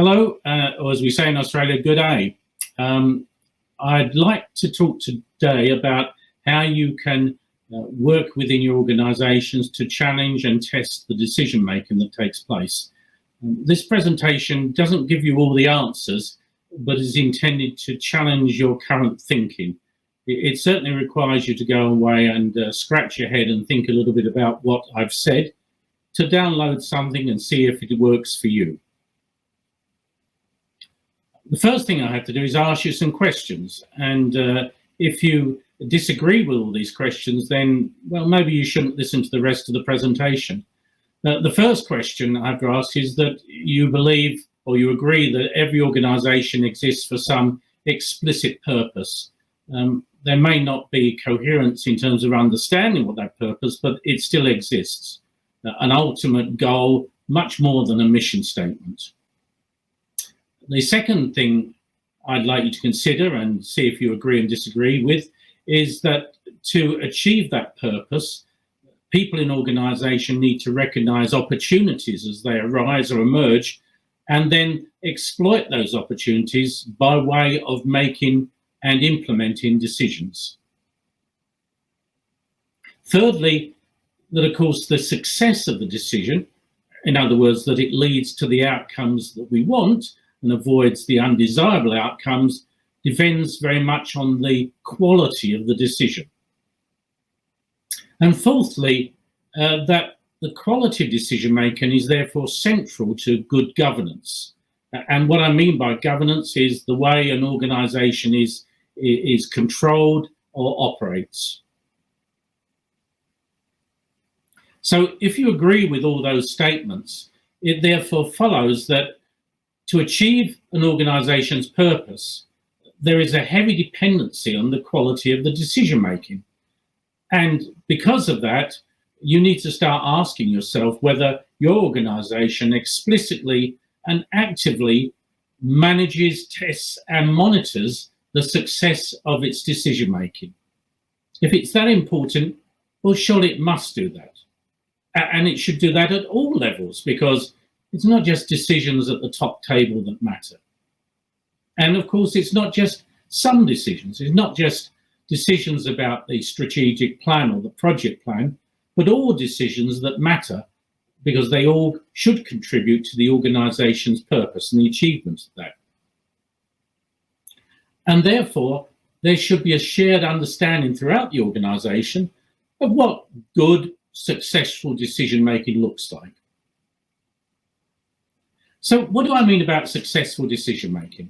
Hello, or as we say in Australia, good day. I'd like to talk today about how you can work within your organisations to challenge and test the decision making that takes place. This presentation doesn't give you all the answers, but is intended to challenge your current thinking. It certainly requires you to go away and scratch your head and think a little bit about what I've said, to download something and see if it works for you. The first thing I have to do is ask you some questions, and if you disagree with all these questions, then, well, maybe you shouldn't listen to the rest of the presentation. The first question I have to ask is that you believe or you agree that every organisation exists for some explicit purpose. There may not be coherence in terms of understanding what that purpose, but it still exists. An ultimate goal, much more than a mission statement. The second thing I'd like you to consider and see if you agree and disagree with is that to achieve that purpose, people in organisation need to recognise opportunities as they arise or emerge, and then exploit those opportunities by way of making and implementing decisions. Thirdly, that of course the success of the decision, in other words, that it leads to the outcomes that we want and avoids the undesirable outcomes, depends very much on the quality of the decision. And fourthly, that the quality of decision making is therefore central to good governance. And what I mean by governance is the way an organisation is controlled or operates. So if you agree with all those statements, it therefore follows that to achieve an organisation's purpose, there is a heavy dependency on the quality of the decision making. And because of that, you need to start asking yourself whether your organisation explicitly and actively manages, tests and monitors the success of its decision making. If it's that important, well, surely it must do that. And it should do that at all levels, because it's not just decisions at the top table that matter. And of course, it's not just some decisions. It's not just decisions about the strategic plan or the project plan, but all decisions that matter, because they all should contribute to the organisation's purpose and the achievement of that. And therefore, there should be a shared understanding throughout the organisation of what good, successful decision-making looks like. So what do I mean about successful decision-making?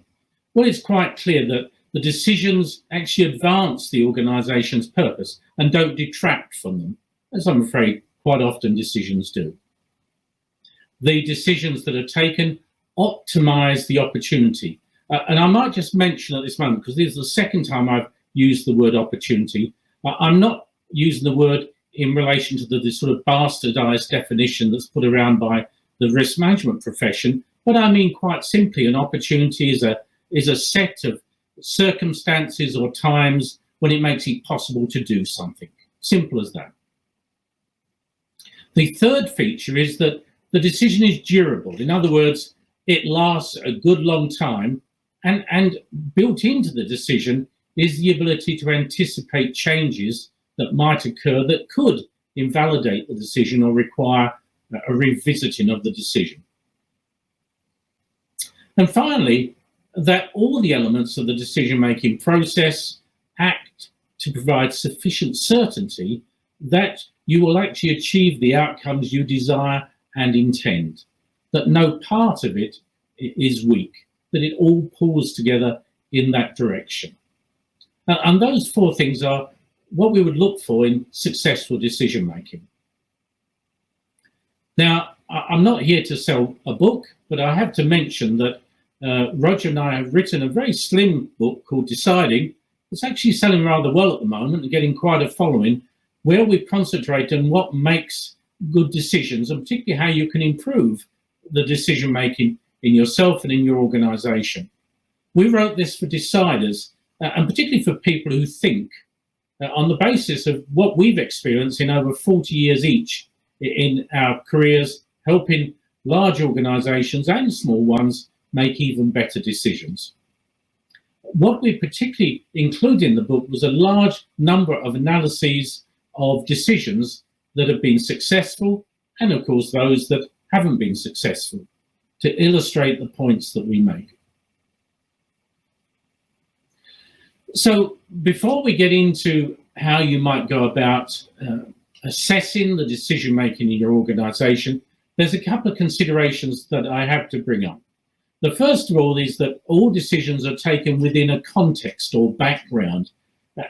Well, it's quite clear that the decisions actually advance the organisation's purpose and don't detract from them, as I'm afraid quite often decisions do. The decisions that are taken optimise the opportunity. And I might just mention at this moment, because this is the second time I've used the word opportunity, I'm not using the word in relation to the sort of bastardised definition that's put around by the risk management profession, but I mean quite simply an opportunity is a set of circumstances or times when it makes it possible to do something. Simple as that. The third feature is that the decision is durable. In other words, it lasts a good long time, and built into the decision is the ability to anticipate changes that might occur that could invalidate the decision or require a revisiting of the decision. And finally, that all the elements of the decision-making process act to provide sufficient certainty that you will actually achieve the outcomes you desire and intend, that no part of it is weak, that it all pulls together in that direction. And those four things are what we would look for in successful decision-making. Now, I'm not here to sell a book, but I have to mention that Roger and I have written a very slim book called Deciding. It's actually selling rather well at the moment and getting quite a following, where we concentrate on what makes good decisions and particularly how you can improve the decision-making in yourself and in your organisation. We wrote this for deciders and particularly for people who think on the basis of what we've experienced in over 40 years each in our careers, helping large organisations and small ones make even better decisions. What we particularly include in the book was a large number of analyses of decisions that have been successful and, of course, those that haven't been successful to illustrate the points that we make. So before we get into how you might go about assessing the decision making in your organization, there's a couple of considerations that I have to bring up. The first of all is that all decisions are taken within a context or background.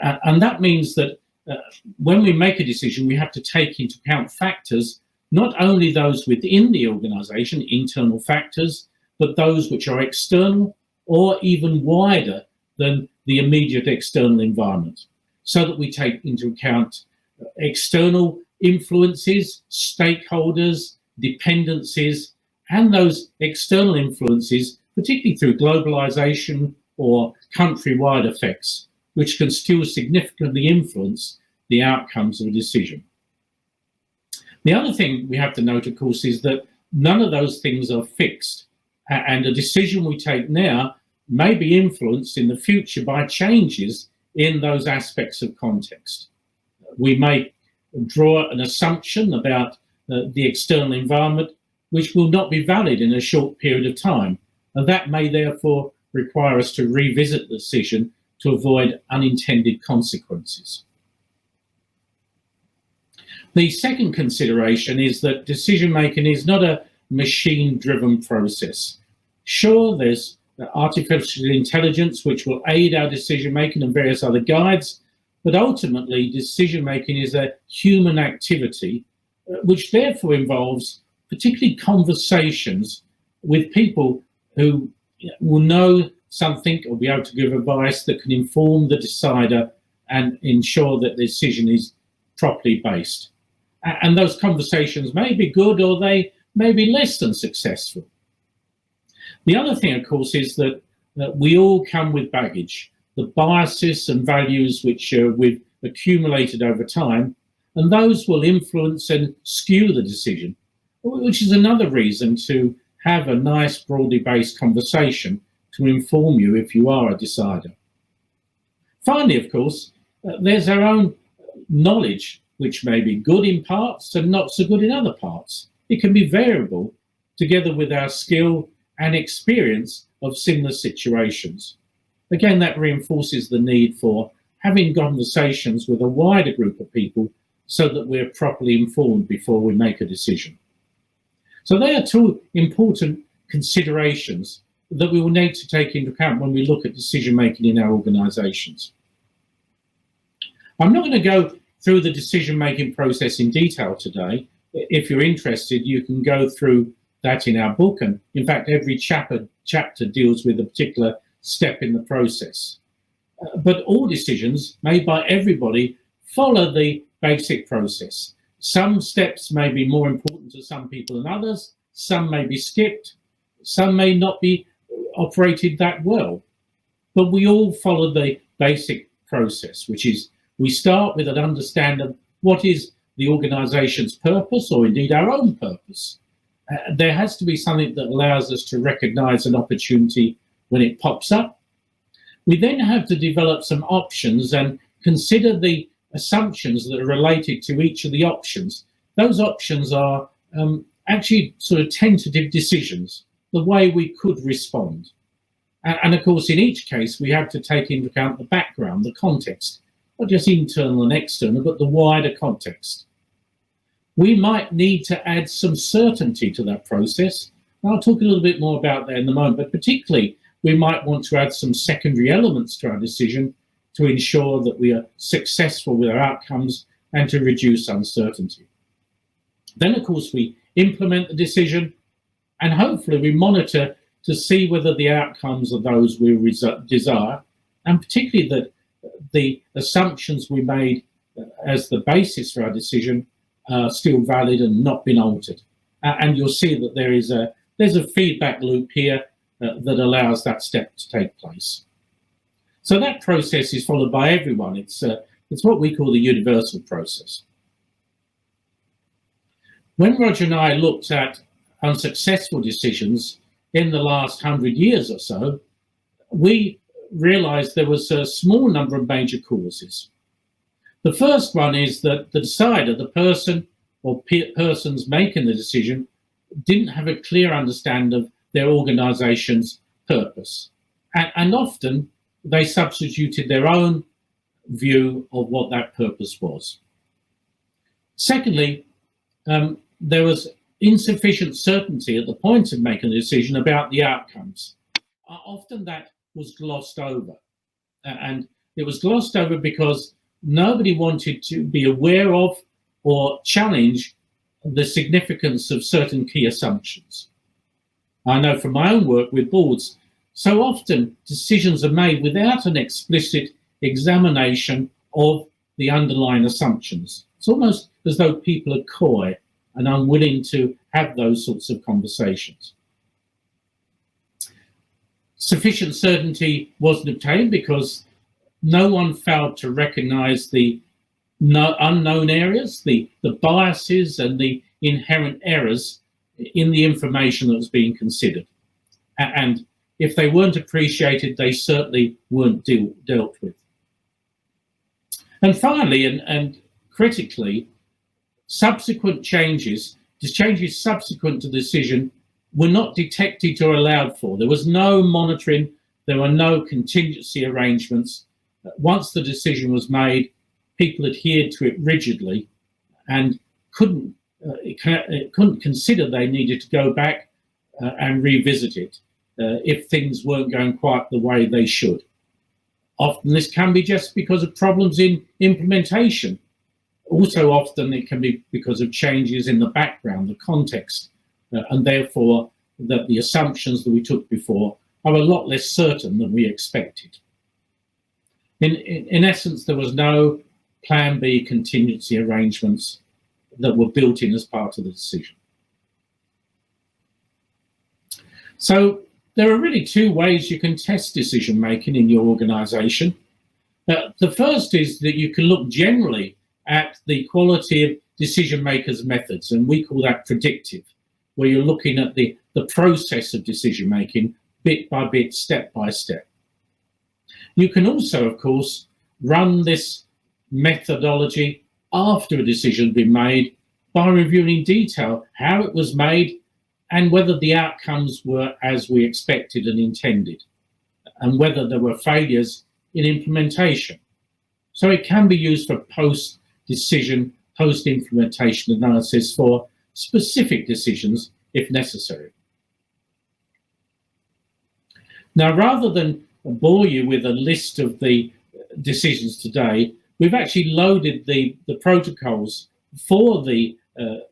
And that means that when we make a decision, we have to take into account factors, not only those within the organization, internal factors, but those which are external or even wider than the immediate external environment, so that we take into account external influences, stakeholders, dependencies, and those external influences, particularly through globalization or country-wide effects, which can still significantly influence the outcomes of a decision. The other thing we have to note, of course, is that none of those things are fixed, and a decision we take now may be influenced in the future by changes in those aspects of context. We may draw an assumption about the external environment which will not be valid in a short period of time, and that may therefore require us to revisit the decision to avoid unintended consequences. The second consideration is that decision making is not a machine-driven process. Sure, there's artificial intelligence which will aid our decision making and various other guides, but ultimately decision making is a human activity which therefore involves particularly conversations with people who will know something or be able to give advice that can inform the decider and ensure that the decision is properly based. And those conversations may be good or they may be less than successful. The other thing, of course, is that we all come with baggage, the biases and values which we've accumulated over time, and those will influence and skew the decision, which is another reason to have a nice, broadly based conversation to inform you if you are a decider. Finally, of course, there's our own knowledge, which may be good in parts and not so good in other parts. It can be variable, together with our skill and experience of similar situations. Again, that reinforces the need for having conversations with a wider group of people so that we're properly informed before we make a decision. So they are two important considerations that we will need to take into account when we look at decision making in our organizations. I'm not going to go through the decision making process in detail today. If you're interested, you can go through that in our book, and in fact every chapter deals with a particular step in the process. But all decisions made by everybody follow the basic process. Some steps may be more important to some people than others, some may be skipped, some may not be operated that well, but we all follow the basic process, which is we start with an understanding of what is the organization's purpose, or indeed our own purpose. There has to be something that allows us to recognize an opportunity when it pops up. We then have to develop some options and consider the assumptions that are related to each of the options. Those options are actually sort of tentative decisions, the way we could respond. And of course, in each case, we have to take into account the background, the context, not just internal and external, but the wider context. We might need to add some certainty to that process. I'll talk a little bit more about that in a moment, but particularly we might want to add some secondary elements to our decision to ensure that we are successful with our outcomes and to reduce uncertainty. Then, of course, we implement the decision, and hopefully we monitor to see whether the outcomes are those we desire, and particularly that the assumptions we made as the basis for our decision are still valid and not been altered. And you'll see that there's a feedback loop here that allows that step to take place. So that process is followed by everyone. It's what we call the universal process. When Roger and I looked at unsuccessful decisions, in the last 100 years or so, we realized there was a small number of major causes. The first one is that the decider, the person or persons making the decision, didn't have a clear understanding of their organization's purpose. And often they substituted their own view of what that purpose was. Secondly, there was insufficient certainty at the point of making a decision about the outcomes. Often that was glossed over. And it was glossed over because nobody wanted to be aware of or challenge the significance of certain key assumptions. I know from my own work with boards, so often decisions are made without an explicit examination of the underlying assumptions. It's almost as though people are coy and unwilling to have those sorts of conversations. Sufficient certainty wasn't obtained because no one failed to recognize the unknown areas, the biases and the inherent errors in the information that was being considered. And if they weren't appreciated, they certainly weren't dealt with. And finally, and critically, subsequent changes, the changes subsequent to the decision, were not detected or allowed for. There was no monitoring, there were no contingency arrangements. Once the decision was made, people adhered to it rigidly and couldn't consider they needed to go back and revisit it if things weren't going quite the way they should. Often this can be just because of problems in implementation. Also often it can be because of changes in the background, the context, and therefore that the assumptions that we took before are a lot less certain than we expected. In essence, there was no plan B contingency arrangements that were built in as part of the decision. So there are really two ways you can test decision making in your organization. The first is that you can look generally at the quality of decision makers' methods, and we call that predictive, where you're looking at the process of decision making bit by bit, step by step. You can also, of course, run this methodology after a decision has been made by reviewing in detail how it was made and whether the outcomes were as we expected and intended, and whether there were failures in implementation. So it can be used for post-decision, post-implementation analysis for specific decisions if necessary. Now, rather than bore you with a list of the decisions today, we've actually loaded the protocols for the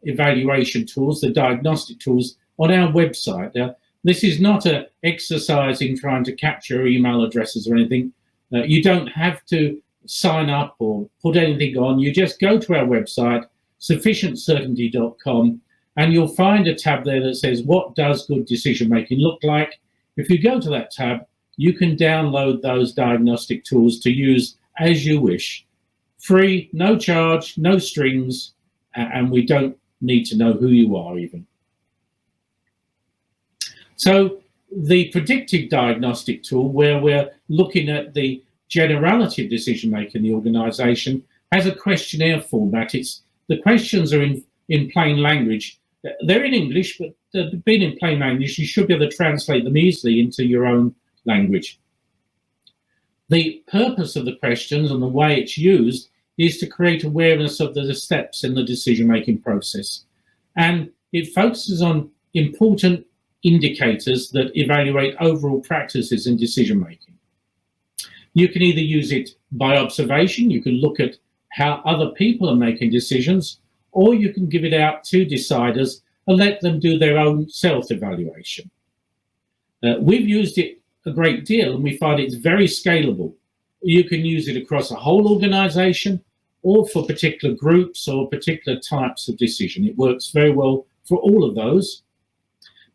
evaluation tools, the diagnostic tools, on our website. Now, this is not an exercise in trying to capture email addresses or anything. You don't have to sign up or put anything on. You just go to our website, sufficientcertainty.com, and you'll find a tab there that says, what does good decision making look like? If you go to that tab, you can download those diagnostic tools to use as you wish. Free, no charge, no strings, and we don't need to know who you are even. So the predictive diagnostic tool, where we're looking at the generality of decision making in the organization, has a questionnaire format. The questions are in plain language. They're in English, but being in plain language, you should be able to translate them easily into your own language. The purpose of the questions and the way it's used is to create awareness of the steps in the decision-making process. And it focuses on important indicators that evaluate overall practices in decision-making. You can either use it by observation, you can look at how other people are making decisions, or you can give it out to deciders and let them do their own self-evaluation. We've used it a great deal and we find it's very scalable. You can use it across a whole organization or for particular groups or particular types of decision. It works very well for all of those.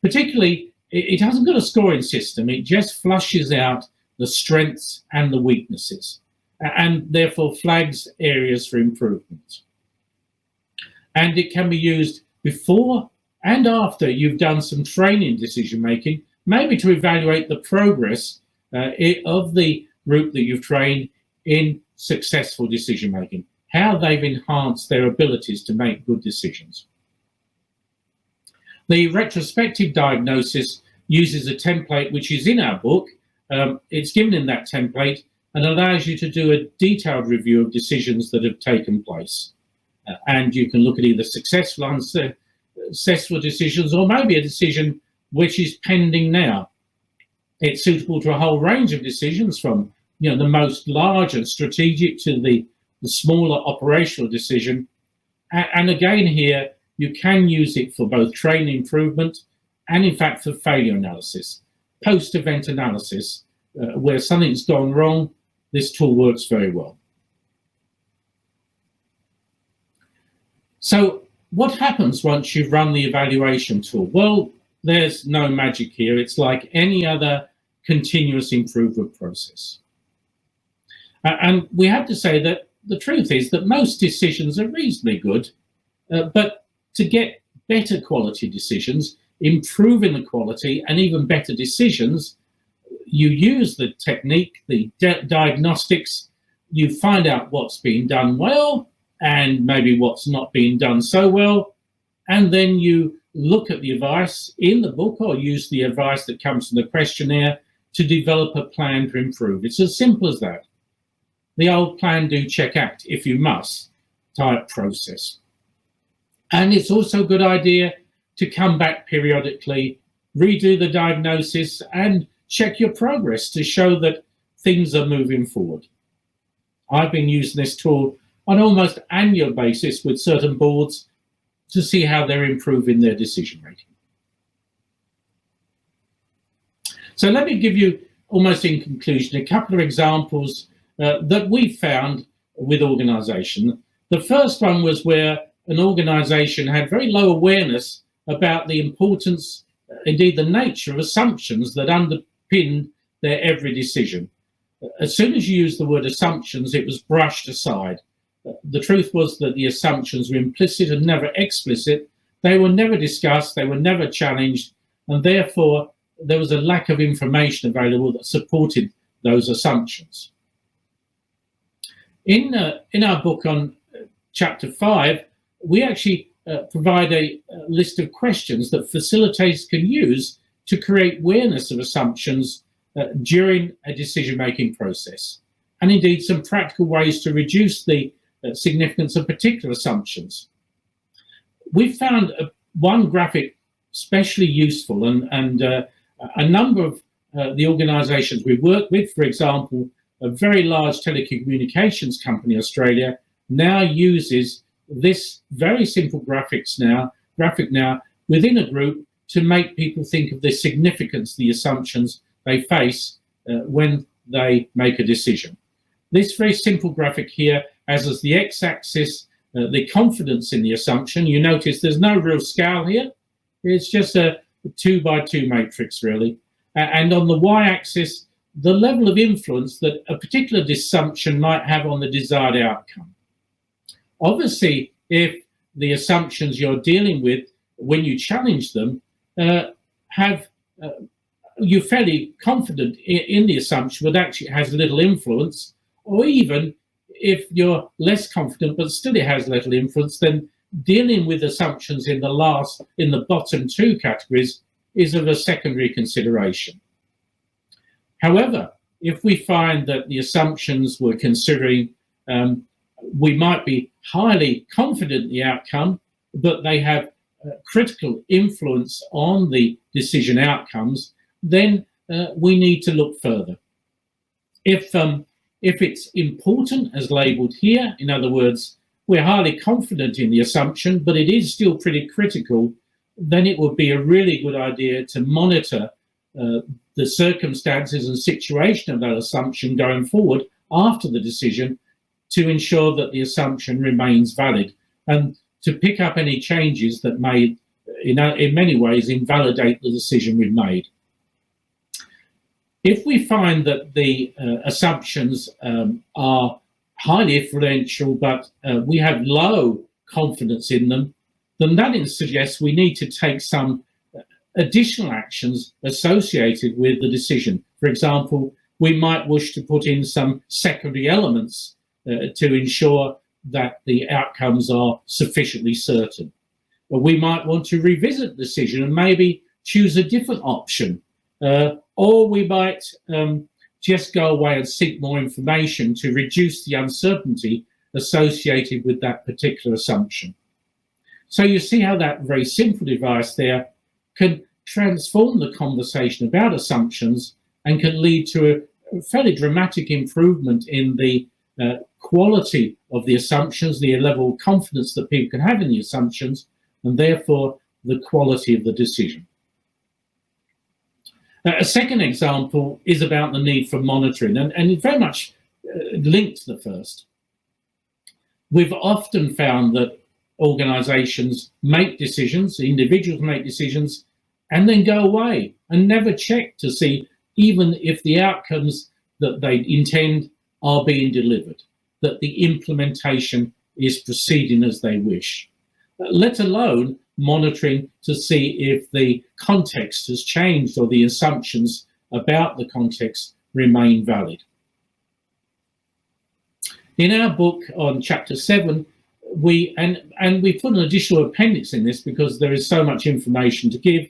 Particularly, it hasn't got a scoring system. It just flushes out the strengths and the weaknesses and therefore flags areas for improvement. And it can be used before and after you've done some training decision making maybe to evaluate the progress of the group that you've trained in successful decision making, how they've enhanced their abilities to make good decisions. The retrospective diagnosis uses a template which is in our book. It's given in that template and allows you to do a detailed review of decisions that have taken place. And you can look at either successful, unsuccessful decisions, or maybe a decision which is pending now. It's suitable to a whole range of decisions, from the most large and strategic to the smaller operational decision. And again here, you can use it for both training improvement and in fact for failure analysis, post-event analysis, where something's gone wrong. This tool works very well. So what happens once you've run the evaluation tool? Well, there's no magic here. It's like any other continuous improvement process. And we have to say that the truth is that most decisions are reasonably good, but to get better quality decisions, improving the quality and even better decisions, you use the technique, the diagnostics, you find out what's being done well and maybe what's not being done so well, and then you look at the advice in the book or use the advice that comes from the questionnaire to develop a plan to improve. It's as simple as that. The old plan, do, check, act, if you must, type process. And it's also a good idea to come back periodically, redo the diagnosis and check your progress to show that things are moving forward. I've been using this tool on an almost annual basis with certain boards to see how they're improving their decision making. So let me give you, almost in conclusion, a couple of examples that we found with organisation. The first one was where an organisation had very low awareness about the importance, indeed the nature of assumptions that underpinned their every decision. As soon as you used the word assumptions, it was brushed aside. The truth was that the assumptions were implicit and never explicit. They were never discussed, they were never challenged, and therefore there was a lack of information available that supported those assumptions. In our book on chapter 5, we actually provide a list of questions that facilitators can use to create awareness of assumptions during a decision-making process, and indeed some practical ways to reduce the significance of particular assumptions. We found one graphic especially useful, and a number of the organisations we work with, for example, a very large telecommunications company in Australia, now uses this very simple graphic now within a group to make people think of the significance of the assumptions they face when they make a decision. This very simple graphic here has as the x-axis the confidence in the assumption. You notice there's no real scale here. It's just a 2x2 matrix, really. And on the y-axis, the level of influence that a particular assumption might have on the desired outcome. Obviously, if the assumptions you're dealing with, when you challenge them, you're fairly confident in the assumption, but actually it has little influence, or even if you're less confident, but still it has little influence, then dealing with assumptions in the bottom two categories is of a secondary consideration. However, if we find that the assumptions we're considering, we might be highly confident in the outcome, but they have critical influence on the decision outcomes, then we need to look further. If it's important, as labelled here, in other words, we're highly confident in the assumption, but it is still pretty critical, then it would be a really good idea to monitor the circumstances and situation of that assumption going forward after the decision to ensure that the assumption remains valid and to pick up any changes that may, in many ways, invalidate the decision we've made. If we find that the assumptions are highly influential, but we have low confidence in them, then that suggests we need to take some additional actions associated with the decision. For example, we might wish to put in some secondary elements to ensure that the outcomes are sufficiently certain. Or we might want to revisit the decision and maybe choose a different option. Or we might just go away and seek more information to reduce the uncertainty associated with that particular assumption. So you see how that very simple device there can transform the conversation about assumptions and can lead to a fairly dramatic improvement in the quality of the assumptions, the level of confidence that people can have in the assumptions, and therefore the quality of the decision. A second example is about the need for monitoring, and it's very much linked to the first. We've often found that organisations make decisions, individuals make decisions, and then go away and never check to see even if the outcomes that they intend are being delivered, that the implementation is proceeding as they wish, let alone monitoring to see if the context has changed or the assumptions about the context remain valid. In our book on chapter 7, we put an additional appendix in this because there is so much information to give.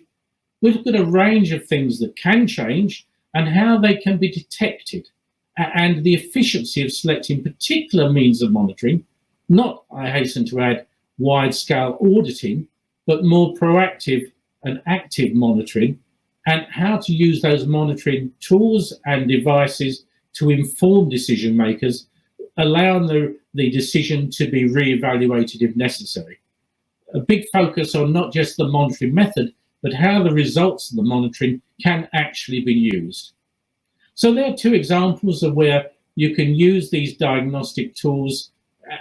We look at a range of things that can change and how they can be detected, and the efficiency of selecting particular means of monitoring, not, I hasten to add, wide-scale auditing, but more proactive and active monitoring, and how to use those monitoring tools and devices to inform decision makers, allowing the decision to be re-evaluated if necessary. A big focus on not just the monitoring method, but how the results of the monitoring can actually be used. So there are two examples of where you can use these diagnostic tools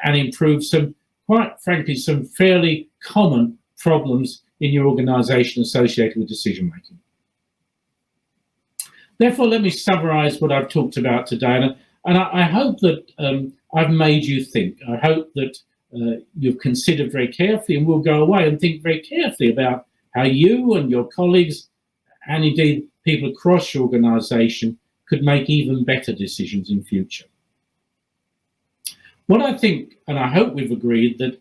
and improve some, quite frankly, some fairly common problems in your organisation associated with decision making. Therefore, let me summarise what I've talked about today, and I hope that I've made you think. I hope that you've considered very carefully and will go away and think very carefully about how you and your colleagues, and indeed people across your organisation, could make even better decisions in future. What I think, and I hope we've agreed, that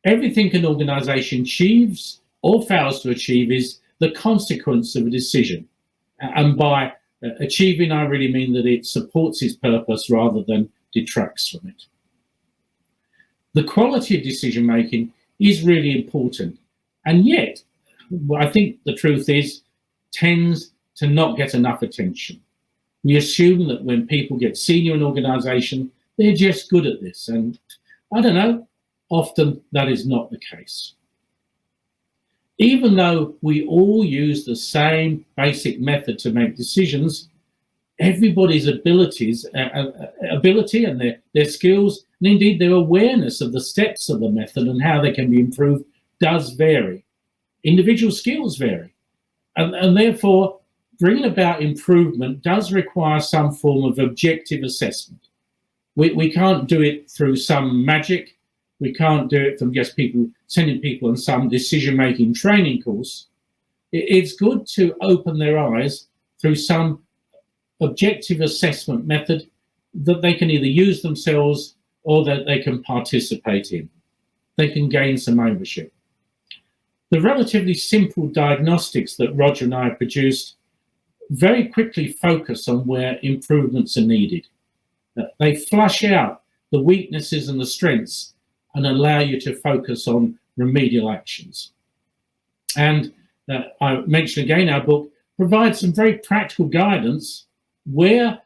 everything an organisation achieves or fails to achieve is the consequence of a decision. And by achieving, I really mean that it supports its purpose rather than detracts from it. The quality of decision making is really important, and yet, I think the truth is, tends to not get enough attention. We assume that when people get senior in an organisation, they're just good at this, and I don't know, often that is not the case. Even though we all use the same basic method to make decisions, everybody's ability and their skills, and indeed their awareness of the steps of the method and how they can be improved, does vary. Individual skills vary, and therefore bringing about improvement does require some form of objective assessment. We can't do it through some magic. We can't do it from just sending people on some decision-making training course. It's good to open their eyes through some objective assessment method that they can either use themselves or that they can participate in. They can gain some ownership. The relatively simple diagnostics that Roger and I have produced very quickly focus on where improvements are needed. They flush out the weaknesses and the strengths and allow you to focus on remedial actions. And I mentioned again, our book provides some very practical guidance where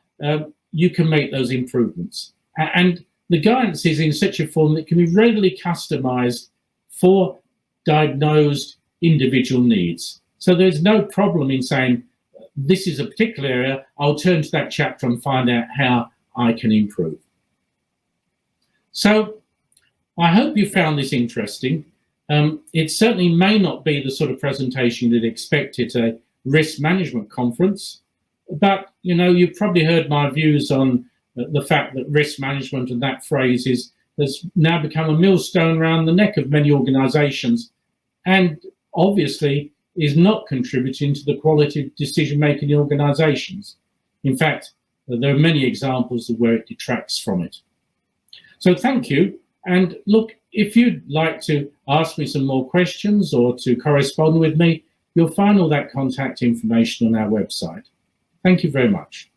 you can make those improvements. And the guidance is in such a form that can be readily customized for diagnosed individual needs. So there's no problem in saying, this is a particular area, I'll turn to that chapter and find out how I can improve. So I hope you found this interesting. It certainly may not be the sort of presentation you'd expect at a risk management conference, but you've probably heard my views on the fact that risk management and that phrase has now become a millstone around the neck of many organisations, and obviously is not contributing to the quality of decision-making in organizations. In fact, there are many examples of where it detracts from it. So thank you. And look, if you'd like to ask me some more questions or to correspond with me, you'll find all that contact information on our website. Thank you very much.